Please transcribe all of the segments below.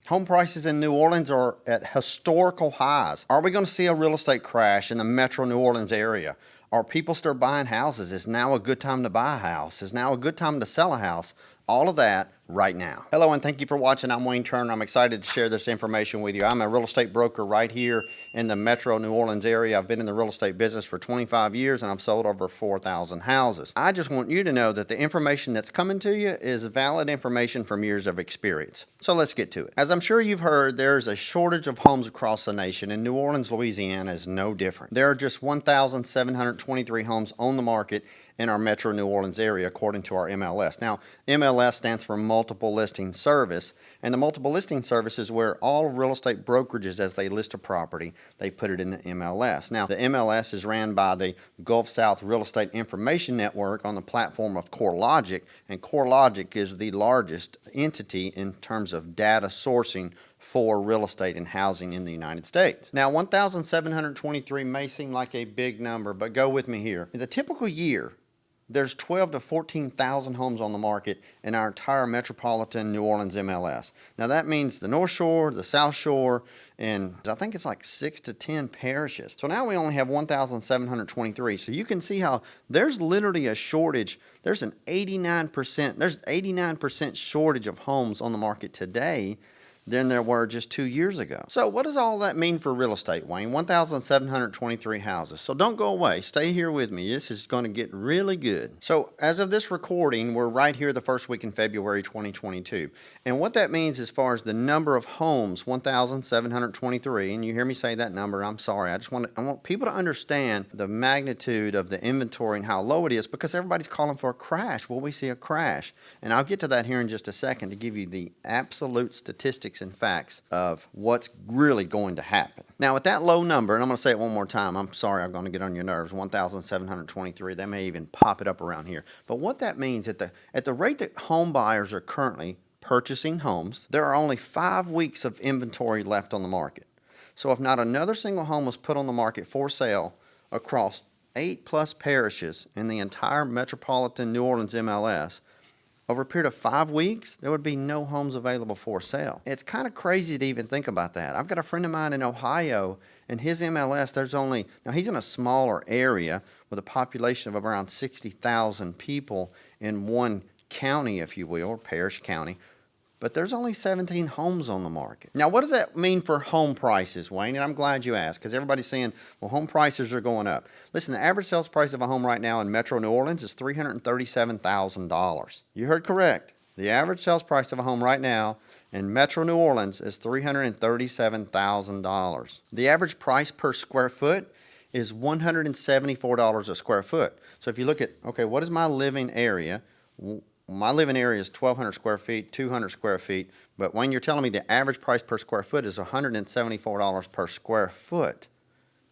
Home prices in New Orleans are at historical highs. Are we going to see a real estate crash in the metro New Orleans area? Are people still buying houses? Is now a good time to buy a house? Is now a good time to sell a house? All of that right now. Hello and thank you for watching. I'm Wayne Turner. I'm excited to share this information with you. I'm a real estate broker right here in the metro New Orleans area. I've been in the real estate business for 25 years and I've sold over 4,000 houses. I just want you to know that the information that's coming to you is valid information from years of experience. So let's get to it. As I'm sure you've heard, there's a shortage of homes across the nation, and New Orleans, Louisiana is no different. There are just 1,723 homes on the market in our metro New Orleans area, according to our MLS. Now, MLS stands for Multiple Listing Service, and the Multiple Listing Service is where all real estate brokerages, as they list a property, they put it in the MLS. Now, the MLS is ran by the Gulf South Real Estate Information Network on the platform of CoreLogic, and CoreLogic is the largest entity in terms of data sourcing for real estate and housing in the United States. Now, 1,723 may seem like a big number, but go with me here. In the typical year, there's 12 to 14,000 homes on the market in our entire metropolitan New Orleans MLS. Now that means the North Shore, the South Shore, and I think it's like 6 to 10 parishes. So now we only have 1,723. So you can see how there's literally a shortage. There's 89% shortage of homes on the market today than there were just 2 years ago. So what does all that mean for real estate, Wayne? 1,723 houses. So don't go away. Stay here with me. This is going to get really good. So as of this recording, we're right here the first week in February 2022. And what that means as far as the number of homes, 1,723, and you hear me say that number, I'm sorry. I want people to understand the magnitude of the inventory and how low it is, because everybody's calling for a crash. Will we see a crash? And I'll get to that here in just a second to give you the absolute statistics and facts of what's really going to happen. Now, with that low number, and I'm going to say it one more time, I'm sorry, I'm going to get on your nerves, 1,723, they may even pop it up around here. But what that means, at the rate that home buyers are currently purchasing homes, there are only 5 weeks of inventory left on the market. So if not another single home was put on the market for sale across 8+ parishes in the entire metropolitan New Orleans MLS, over a period of 5 weeks, there would be no homes available for sale. It's kind of crazy to even think about that. I've got a friend of mine in Ohio, and his MLS, now he's in a smaller area with a population of around 60,000 people in one county, if you will, or parish county. But there's only 17 homes on the market. Now, what does that mean for home prices, Wayne? And I'm glad you asked, because everybody's saying, well, home prices are going up. Listen, the average sales price of a home right now in metro New Orleans is $337,000. You heard correct. The average sales price of a home right now in metro New Orleans is $337,000. The average price per square foot is $174 a square foot. So if you look at, okay, what is my living area? My living area is 1,200 square feet, 200 square feet, but when you're telling me the average price per square foot is $174 per square foot,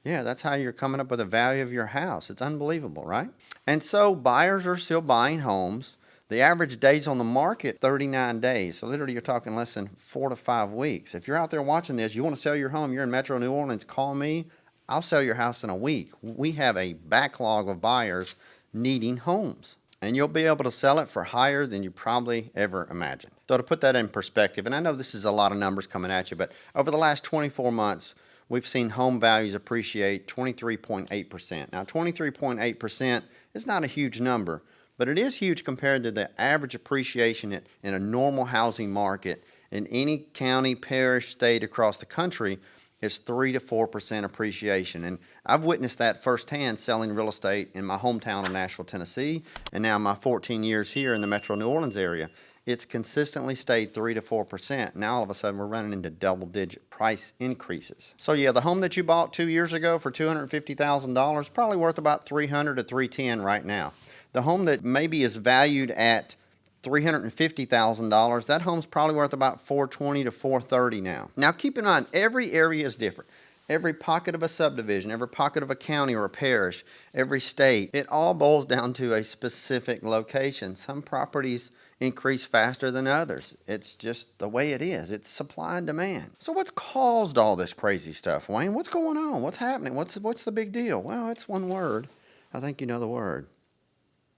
yeah, that's how you're coming up with the value of your house. It's unbelievable, right? And so buyers are still buying homes. The average days on the market, 39 days. So literally you're talking less than 4 to 5 weeks. If you're out there watching this, you want to sell your home, you're in metro New Orleans, call me. I'll sell your house in a week. We have a backlog of buyers needing homes, and you'll be able to sell it for higher than you probably ever imagined. So to put that in perspective, and I know this is a lot of numbers coming at you, but over the last 24 months, we've seen home values appreciate 23.8%. Now, 23.8% is not a huge number, but it is huge compared to the average appreciation in a normal housing market in any county, parish, state across the country. Is 3 to 4% appreciation. And I've witnessed that firsthand selling real estate in my hometown of Nashville, Tennessee, and now my 14 years here in the metro New Orleans area. It's consistently stayed 3 to 4%. Now all of a sudden we're running into double-digit price increases. So yeah, the home that you bought 2 years ago for $250,000 probably worth about $300 to $310 right now. The home that maybe is valued at $350,000, that home's probably worth about $420 to $430 now. Now keep in mind, every area is different. Every pocket of a subdivision, every pocket of a county or a parish, every state, it all boils down to a specific location. Some properties increase faster than others. It's just the way it is. It's supply and demand. So what's caused all this crazy stuff, Wayne? What's going on? What's happening? What's the big deal? Well, it's one word. I think you know the word.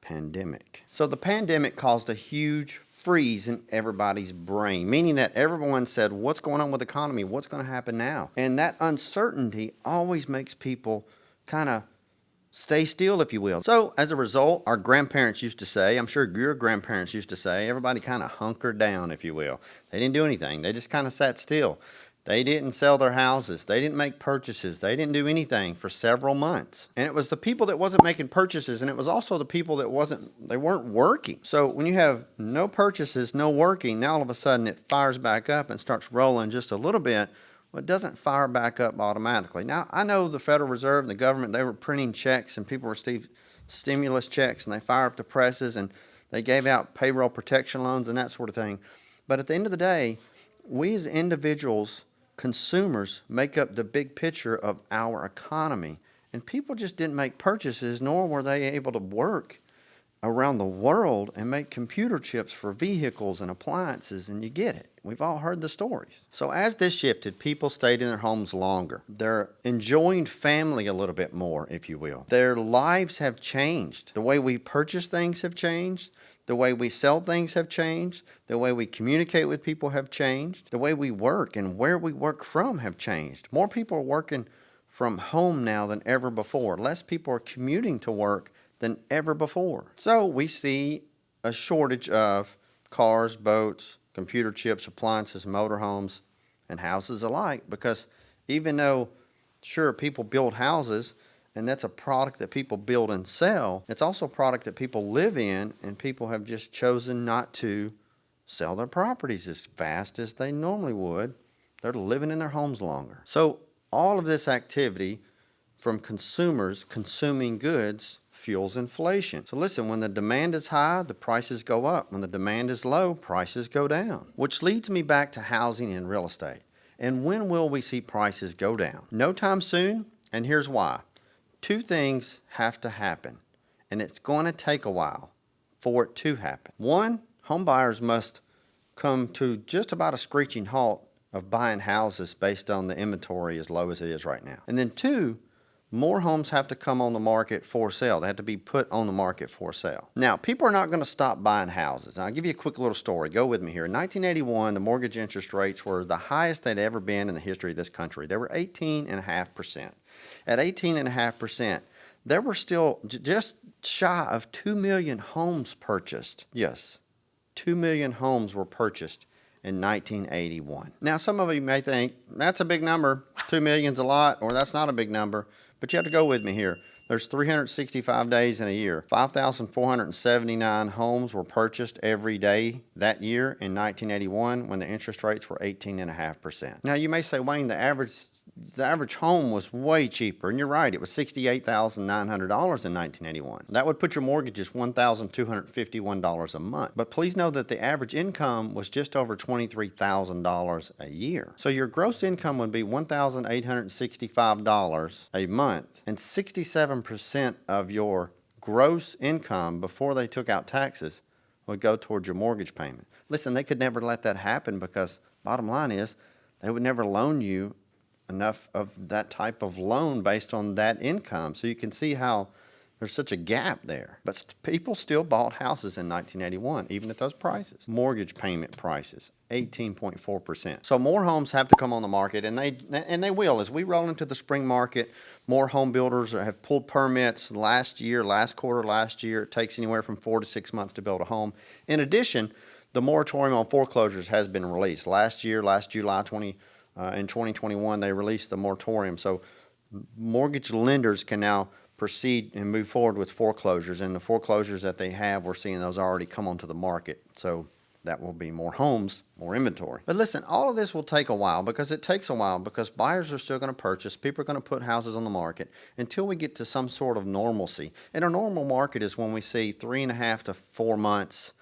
Pandemic. So the pandemic caused a huge freeze in everybody's brain, meaning that everyone said, what's going on with the economy? What's going to happen now? And that uncertainty always makes people kind of stay still, if you will. So as a result, our grandparents used to say, I'm sure your grandparents used to say, everybody kind of hunkered down, if you will. They didn't do anything. They just kind of sat still. They didn't sell their houses. They didn't make purchases. They didn't do anything for several months. And it was the people that wasn't making purchases, and it was also the people that weren't working. So when you have no purchases, no working, now all of a sudden it fires back up and starts rolling just a little bit. Well, it doesn't fire back up automatically. Now, I know the Federal Reserve and the government, they were printing checks and people received stimulus checks and they fire up the presses and they gave out payroll protection loans and that sort of thing. But at the end of the day, we as individuals, consumers, make up the big picture of our economy. And people just didn't make purchases, nor were they able to work around the world and make computer chips for vehicles and appliances, and you get it. We've all heard the stories. So as this shifted, people stayed in their homes longer. They're enjoying family a little bit more, if you will. Their lives have changed. The way we purchase things have changed. The way we sell things have changed. The way we communicate with people have changed. The way we work and where we work from have changed. More people are working from home now than ever before. Less people are commuting to work than ever before. So we see a shortage of cars, boats, computer chips, appliances, motorhomes, and houses alike, because even though, sure, people build houses, and that's a product that people build and sell, it's also a product that people live in, and people have just chosen not to sell their properties as fast as they normally would. They're living in their homes longer. So all of this activity from consumers consuming goods fuels inflation. So listen, when the demand is high, the prices go up. When the demand is low, prices go down. Which leads me back to housing and real estate. And when will we see prices go down? No time soon, and here's why. Two things have to happen, and it's going to take a while for it to happen. One, home buyers must come to just about a screeching halt of buying houses based on the inventory as low as it is right now. And then two, more homes have to come on the market for sale. They have to be put on the market for sale. Now, people are not going to stop buying houses. Now, I'll give you a quick little story. Go with me here. In 1981, the mortgage interest rates were the highest they'd ever been in the history of this country. They were 18.5%. At 18.5%, there were still just shy of 2 million homes purchased. Yes, 2 million homes were purchased in 1981. Now, some of you may think, that's a big number. 2 million's a lot, or that's not a big number. But you have to go with me here. There's 365 days in a year. 5,479 homes were purchased every day that year in 1981 when the interest rates were 18.5%. Now you may say, Wayne, the average home was way cheaper. And you're right, it was $68,900 in 1981. That would put your mortgages $1,251 a month. But please know that the average income was just over $23,000 a year. So your gross income would be $1,865 a month, and 67% of your gross income before they took out taxes would go towards your mortgage payment. Listen, they could never let that happen because bottom line is they would never loan you enough of that type of loan based on that income. So you can see how there's such a gap there. But people still bought houses in 1981, even at those prices. Mortgage payment prices, 18.4%. So more homes have to come on the market, and they will. As we roll into the spring market, more home builders have pulled permits last quarter last year. It takes anywhere from 4 to 6 months to build a home. In addition, the moratorium on foreclosures has been released. Last July in 2021, they released the moratorium. So mortgage lenders can now proceed and move forward with foreclosures, and the foreclosures that they have, we're seeing those already come onto the market. So that will be more homes, more inventory. But listen, all of this will take a while, because it takes a while, because buyers are still going to purchase. People are going to put houses on the market until we get to some sort of normalcy. And a normal market is when we see 3.5 to 4 months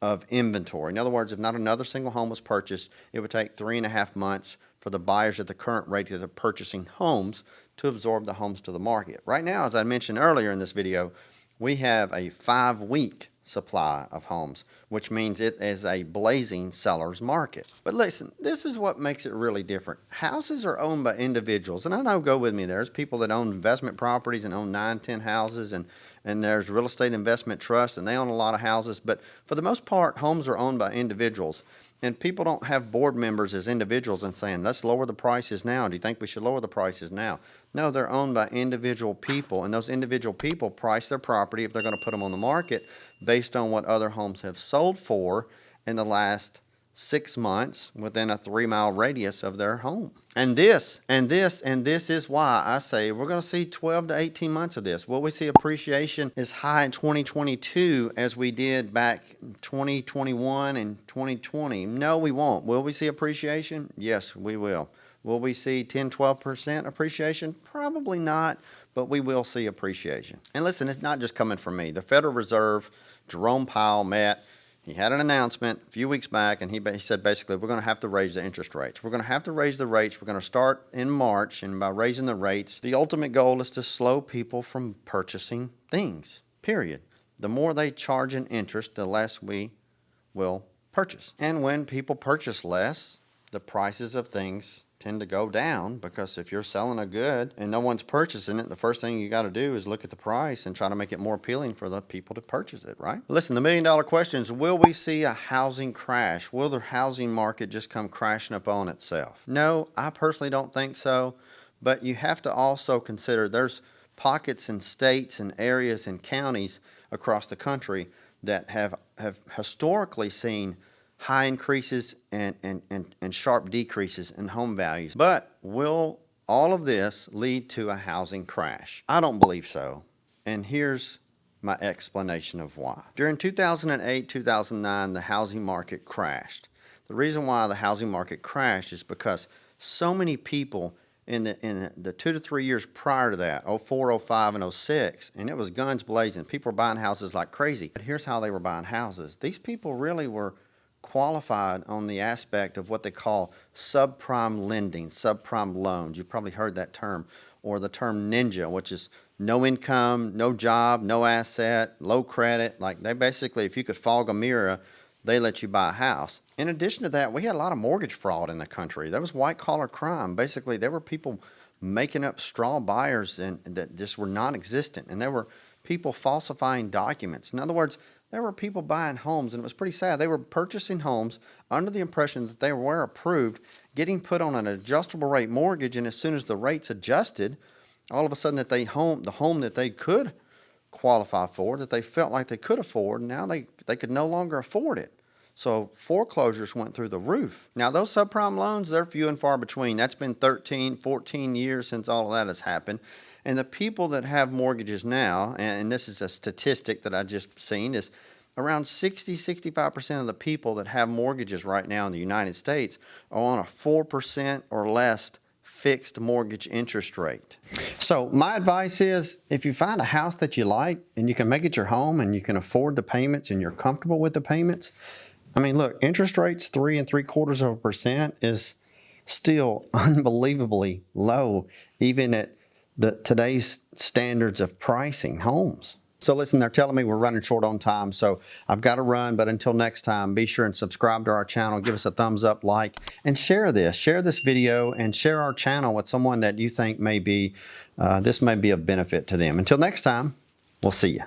of inventory. In other words, if not another single home was purchased, it would take 3.5 months for the buyers at the current rate that they're purchasing homes to absorb the homes to the market. Right now, as I mentioned earlier in this video, we have a 5-week supply of homes, which means it is a blazing seller's market. But listen, this is what makes it really different. Houses are owned by individuals, and I know, go with me, there's people that own investment properties and own 9, 10 houses, and there's real estate investment trust, and they own a lot of houses. But for the most part, homes are owned by individuals. And people don't have board members as individuals and saying, let's lower the prices now. Do you think we should lower the prices now? No, they're owned by individual people, and those individual people price their property, if they're going to put them on the market, based on what other homes have sold for in the last 6 months within a 3-mile radius of their home. And this is why I say we're going to see 12 to 18 months of this. Will we see appreciation as high in 2022 as we did back in 2021 and 2020? No, we won't. Will we see appreciation? Yes, we will. Will we see 10, 12% appreciation? Probably not, but we will see appreciation. And listen, it's not just coming from me. The Federal Reserve, Jerome Powell met. He had an announcement a few weeks back, and he said basically we're going to have to raise the interest rates. We're going to have to raise the rates. We're going to start in March, and by raising the rates, the ultimate goal is to slow people from purchasing things, period. The more they charge in interest, the less we will purchase. And when people purchase less, the prices of things tend to go down, because if you're selling a good and no one's purchasing it, the first thing you got to do is look at the price and try to make it more appealing for the people to purchase it, right? Listen, the $1,000,000 question is, will we see a housing crash? Will the housing market just come crashing up on itself? No, I personally don't think so, but you have to also consider there's pockets and states and areas and counties across the country that have historically seen high increases and sharp decreases in home values. But will all of this lead to a housing crash? I don't believe so. And here's my explanation of why. During 2008, 2009, the housing market crashed. The reason why the housing market crashed is because so many people in the 2 to 3 years prior to that, 04, 05, and 06, and it was guns blazing. People were buying houses like crazy. But here's how they were buying houses. These people really were qualified on the aspect of what they call subprime lending, subprime loans. You've probably heard that term, or the term ninja, which is no income, no job, no asset, low credit. Like, they basically, if you could fog a mirror, they let you buy a house. In addition to that, we had a lot of mortgage fraud in the country. There was white collar crime. Basically, there were people making up straw buyers and that just were non-existent, and there were people falsifying documents. In other words, there were people buying homes, and it was pretty sad. They were purchasing homes under the impression that they were approved, getting put on an adjustable rate mortgage, and as soon as the rates adjusted, all of a sudden the home that they could qualify for, that they felt like they could afford, now they could no longer afford it. So foreclosures went through the roof. Now, those subprime loans, they're few and far between. That's been 13, 14 years since all of that has happened. And the people that have mortgages now, and this is a statistic that I just seen, is around 60, 65% of the people that have mortgages right now in the United States are on a 4% or less fixed mortgage interest rate. So my advice is, if you find a house that you like and you can make it your home and you can afford the payments and you're comfortable with the payments, I mean, look, interest rates 3 3/4% is still unbelievably low, even at today's standards of pricing homes. So listen, they're telling me we're running short on time, so I've got to run. But until next time, be sure and subscribe to our channel. Give us a thumbs up, like, and share this. Share this video and share our channel with someone that you think this may be of benefit to them. Until next time, we'll see you.